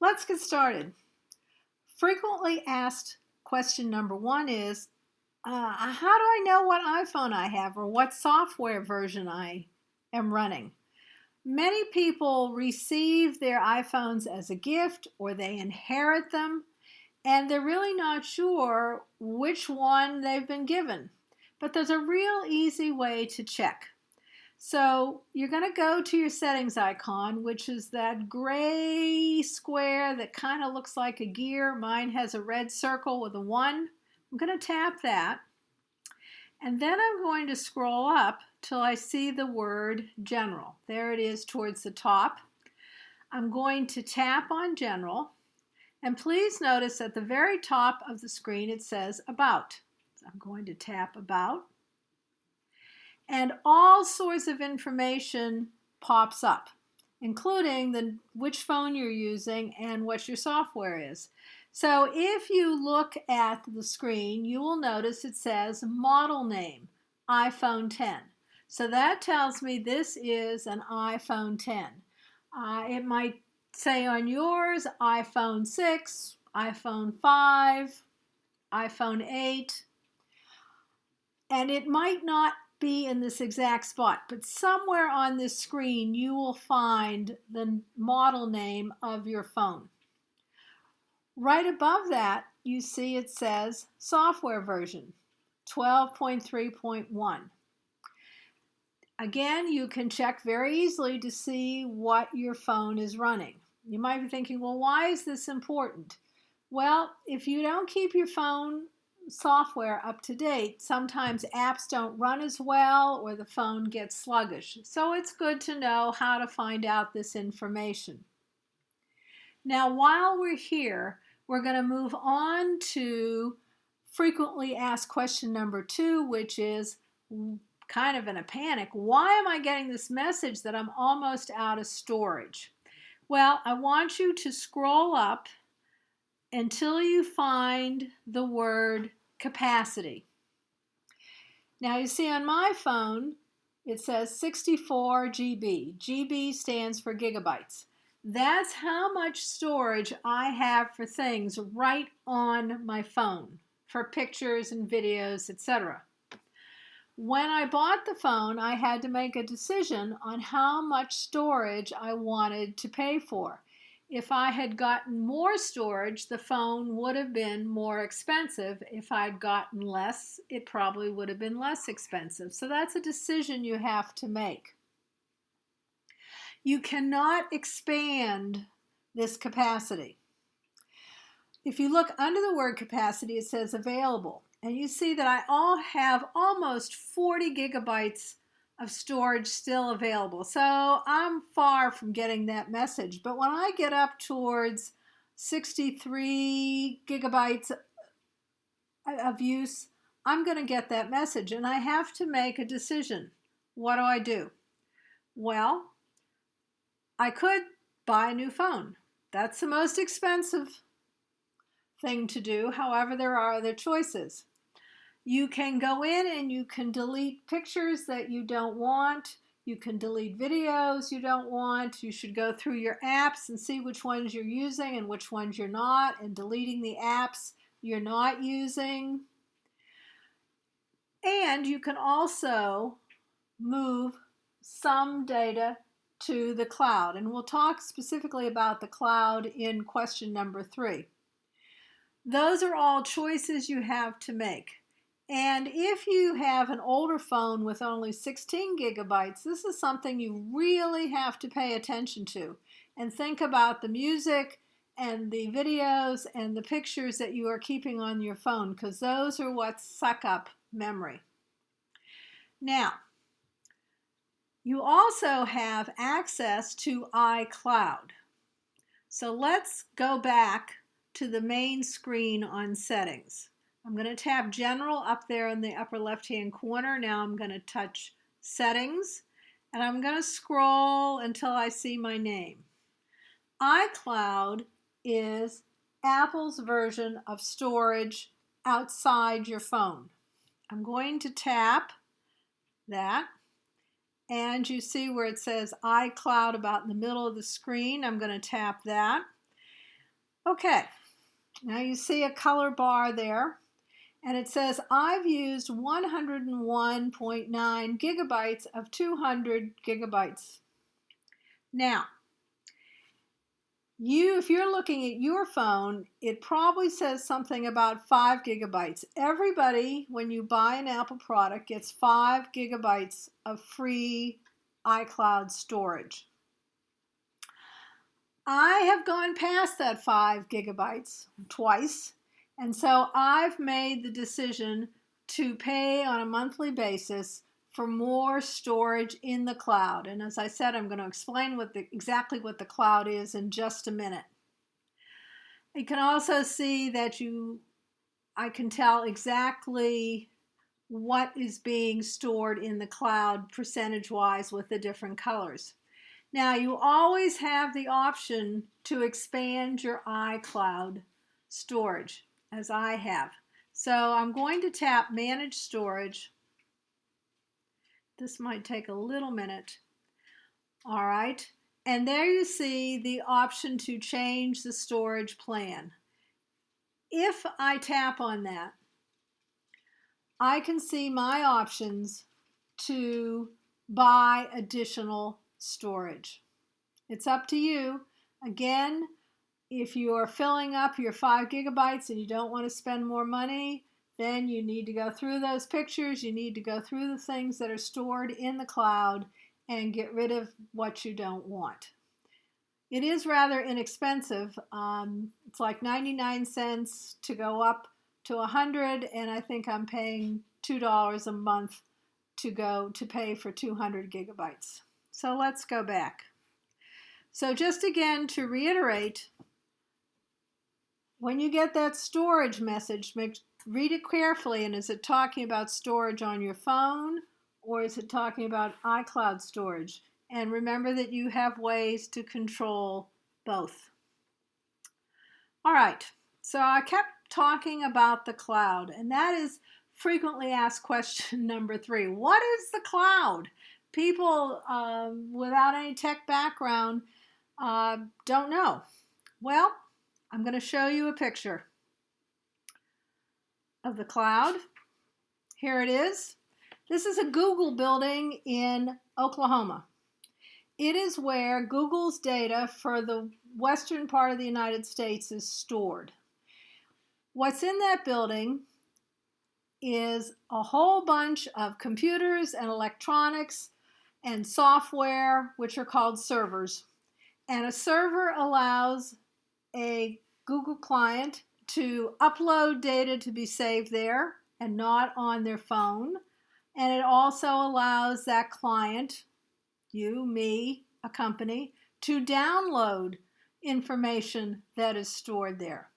Let's get started. Frequently asked question number one is, how do I know what iPhone I have or what software version I am running? Many people receive their iPhones as a gift or they inherit them, and they're really not sure which one they've been given. But there's a real easy way to check. So you're going to go to your settings icon, which is that gray square that kind of looks like a gear. Mine has a red circle with a 1. I'm going to tap that. And then I'm going to scroll up till I see the word General. There it is towards the top. I'm going to tap on General. And please notice at the very top of the screen it says About. So I'm going to tap About. And all sorts of information pops up, including which phone you're using and what your software is. So if you look at the screen, you will notice it says model name, iPhone 10. So that tells me this is an iPhone 10. It might say on yours iPhone 6, iPhone 5, iPhone 8, and it might not be in this exact spot, but somewhere on this screen you will find the model name of your phone. Right above that you see it says software version 12.3.1. Again, you can check very easily to see what your phone is running. You might be thinking, well, why is this important? Well, if you don't keep your phone software up to date, sometimes apps don't run as well or the phone gets sluggish. So it's good to know how to find out this information. Now, while we're here, we're going to move on to frequently asked question number 2, which is kind of in a panic. Why am I getting this message that I'm almost out of storage? Well, I want you to scroll up until you find the word capacity. Now you see on my phone it says 64 GB. GB stands for gigabytes. That's how much storage I have for things right on my phone, for pictures and videos, etc. When I bought the phone, I had to make a decision on how much storage I wanted to pay for. If I had gotten more storage, the phone would have been more expensive. If I'd gotten less, it probably would have been less expensive. So that's a decision you have to make. You cannot expand this capacity. If you look under the word capacity, it says available. And you see that I have almost 40 gigabytes of storage still available. So I'm far from getting that message. But when I get up towards 63 gigabytes of use, I'm going to get that message. And I have to make a decision. What do I do? Well, I could buy a new phone. That's the most expensive thing to do. However, there are other choices. You can go in and you can delete pictures that you don't want. You can delete videos you don't want. You should go through your apps and see which ones you're using and which ones you're not, and deleting the apps you're not using. And you can also move some data to the cloud. And we'll talk specifically about the cloud in question number 3. Those are all choices you have to make. And if you have an older phone with only 16 gigabytes, this is something you really have to pay attention to and think about the music and the videos and the pictures that you are keeping on your phone, because those are what suck up memory. Now, you also have access to iCloud. So let's go back to the main screen on settings. I'm going to tap General up there in the upper left-hand corner. Now I'm going to touch Settings, and I'm going to scroll until I see my name. iCloud is Apple's version of storage outside your phone. I'm going to tap that, and you see where it says iCloud about in the middle of the screen. I'm going to tap that. Okay, now you see a color bar there, and it says I've used 101.9 gigabytes of 200 gigabytes. Now, if you're looking at your phone, it probably says something about 5 gigabytes. Everybody, when you buy an Apple product, gets 5 gigabytes of free iCloud storage. I have gone past that 5 gigabytes twice, and so I've made the decision to pay on a monthly basis for more storage in the cloud. And as I said, I'm going to explain exactly what the cloud is in just a minute. You can also see that I can tell exactly what is being stored in the cloud percentage-wise with the different colors. Now, you always have the option to expand your iCloud storage, as I have. So I'm going to tap Manage Storage. This might take a little minute. All right. And there you see the option to change the storage plan. If I tap on that, I can see my options to buy additional storage. It's up to you. Again, if you are filling up your 5 gigabytes and you don't want to spend more money, then you need to go through those pictures. You need to go through the things that are stored in the cloud and get rid of what you don't want. It is rather inexpensive. It's like 99 cents to go up to 100, and I think I'm paying $2 a month to pay for 200 gigabytes. So let's go back. So just again to reiterate, when you get that storage message, read it carefully, and is it talking about storage on your phone or is it talking about iCloud storage? And remember that you have ways to control both. All right, so I kept talking about the cloud, and that is frequently asked question number 3. What is the cloud? People without any tech background don't know. Well, I'm going to show you a picture of the cloud. Here it is. This is a Google building in Oklahoma. It is where Google's data for the western part of the United States is stored. What's in that building is a whole bunch of computers and electronics and software, which are called servers. And a server allows a Google client to upload data to be saved there and not on their phone. And it also allows that client, you, me, a company, to download information that is stored there.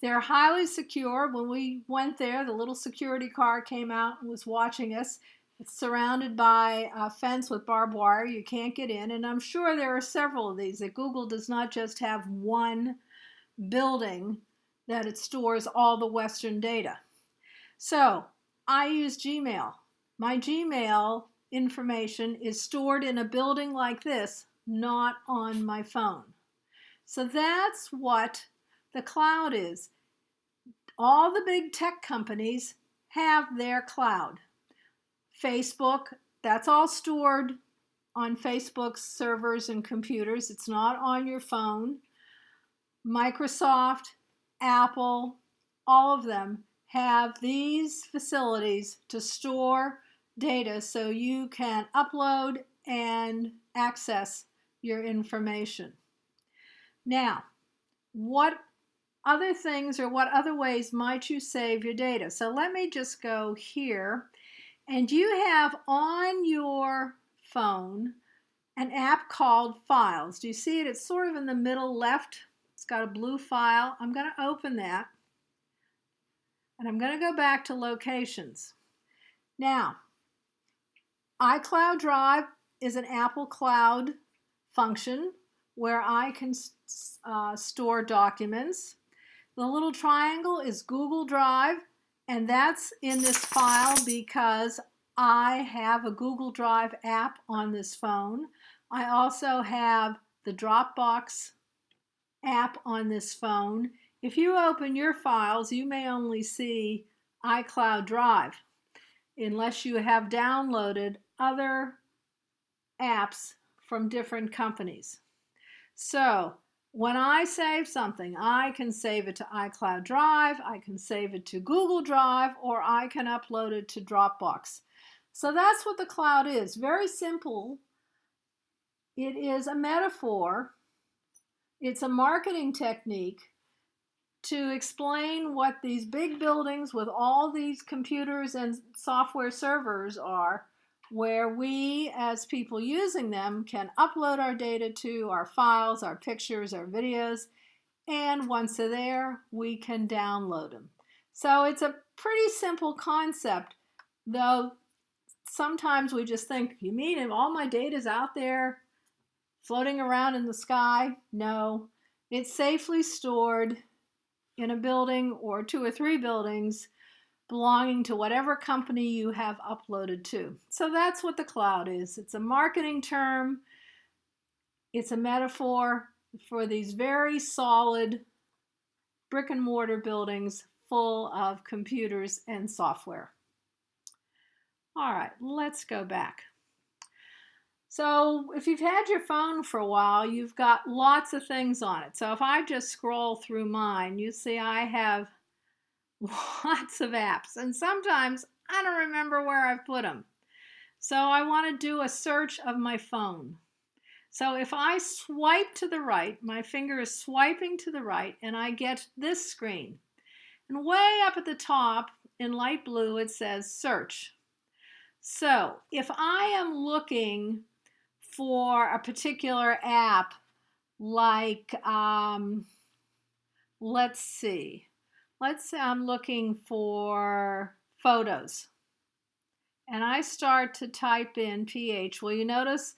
They're highly secure. When we went there, the little security car came out and was watching us. It's surrounded by a fence with barbed wire. You can't get in. And I'm sure there are several of these, that Google does not just have one building that it stores all the Western data. So I use Gmail. My Gmail information is stored in a building like this, not on my phone. So that's what the cloud is. All the big tech companies have their cloud. Facebook, that's all stored on Facebook's servers and computers. It's not on your phone. Microsoft, Apple, all of them have these facilities to store data so you can upload and access your information. Now, what other things or what other ways might you save your data? So let me just go here. And you have on your phone an app called Files. Do you see it? It's sort of in the middle left. It's got a blue file. I'm going to open that. And I'm going to go back to Locations. Now, iCloud Drive is an Apple Cloud function where I can store documents. The little triangle is Google Drive, and that's in this file because I have a Google Drive app on this phone. I also have the Dropbox app on this phone. If you open your files, you may only see iCloud Drive unless you have downloaded other apps from different companies. So when I save something, I can save it to iCloud Drive, I can save it to Google Drive, or I can upload it to Dropbox. So that's what the cloud is. Very simple. It is a metaphor. It's a marketing technique to explain what these big buildings with all these computers and software servers are, where we as people using them can upload our data to, our files, our pictures, our videos, and once they're there, we can download them. So it's a pretty simple concept, though sometimes we just think, you mean all my data's out there floating around in the sky? No, it's safely stored in a building or 2 or 3 buildings belonging to whatever company you have uploaded to. So that's what the cloud is. It's a marketing term. It's a metaphor for these very solid brick and mortar buildings full of computers and software. All right, let's go back. So if you've had your phone for a while, you've got lots of things on it. So if I just scroll through mine, you see I have lots of apps, and sometimes I don't remember where I've put them. So I want to do a search of my phone. So if I swipe to the right, my finger is swiping to the right, and I get this screen. And way up at the top in light blue, it says search. So if I am looking for a particular app, like, let's say I'm looking for photos, and I start to type in PH. Well, you notice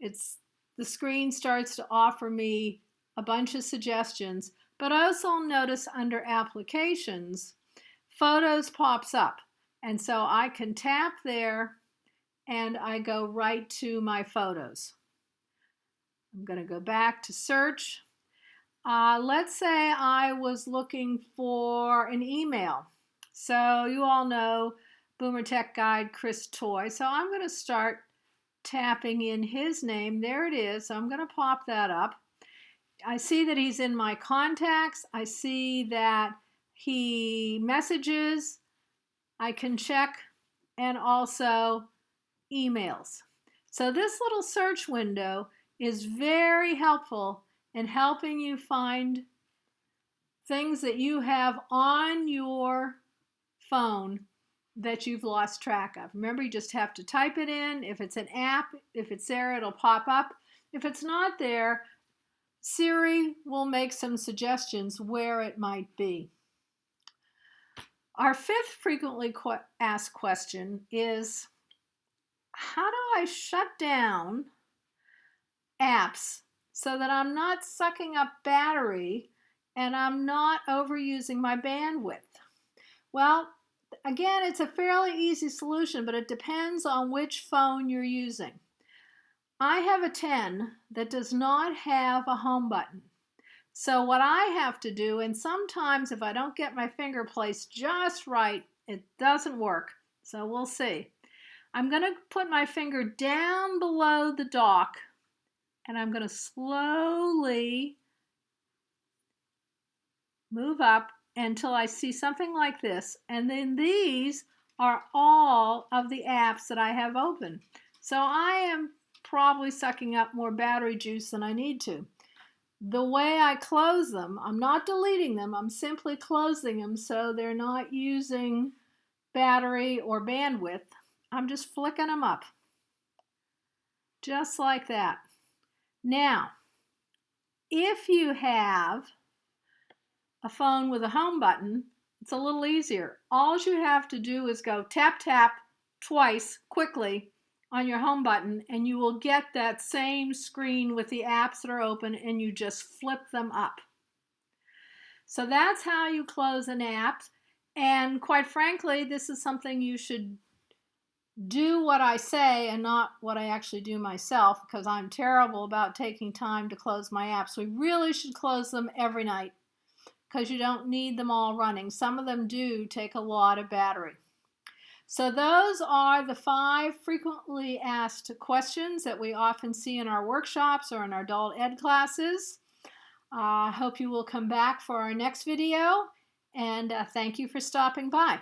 the screen starts to offer me a bunch of suggestions, but also notice under applications, photos pops up. And so I can tap there and I go right to my photos. I'm going to go back to search. Let's say I was looking for an email. So you all know Boomer Tech Guide Chris Toy. So I'm going to start tapping in his name. There it is. So I'm going to pop that up. I see that he's in my contacts. I see that he messages. I can check, and also emails. So this little search window is very helpful in helping you find things that you have on your phone that you've lost track of. Remember, you just have to type it in. If it's an app, if it's there, it'll pop up. If it's not there, Siri will make some suggestions where it might be. Our 5th frequently asked question is, how do I shut down apps so that I'm not sucking up battery and I'm not overusing my bandwidth? Well, again, it's a fairly easy solution, but it depends on which phone you're using. I have a 10 that does not have a home button. So what I have to do, and sometimes if I don't get my finger placed just right, it doesn't work. So we'll see. I'm going to put my finger down below the dock, and I'm going to slowly move up until I see something like this. And then these are all of the apps that I have open. So I am probably sucking up more battery juice than I need to. The way I close them, I'm not deleting them, I'm simply closing them so they're not using battery or bandwidth. I'm just flicking them up, just like that. Now, if you have a phone with a home button, it's a little easier. All you have to do is go tap, tap twice quickly on your home button, and you will get that same screen with the apps that are open, and you just flip them up. So that's how you close an app. And quite frankly, this is something you should do what I say and not what I actually do myself, because I'm terrible about taking time to close my apps. We really should close them every night because you don't need them all running. Some of them do take a lot of battery. So those are the 5 frequently asked questions that we often see in our workshops or in our adult ed classes. I hope you will come back for our next video, and thank you for stopping by.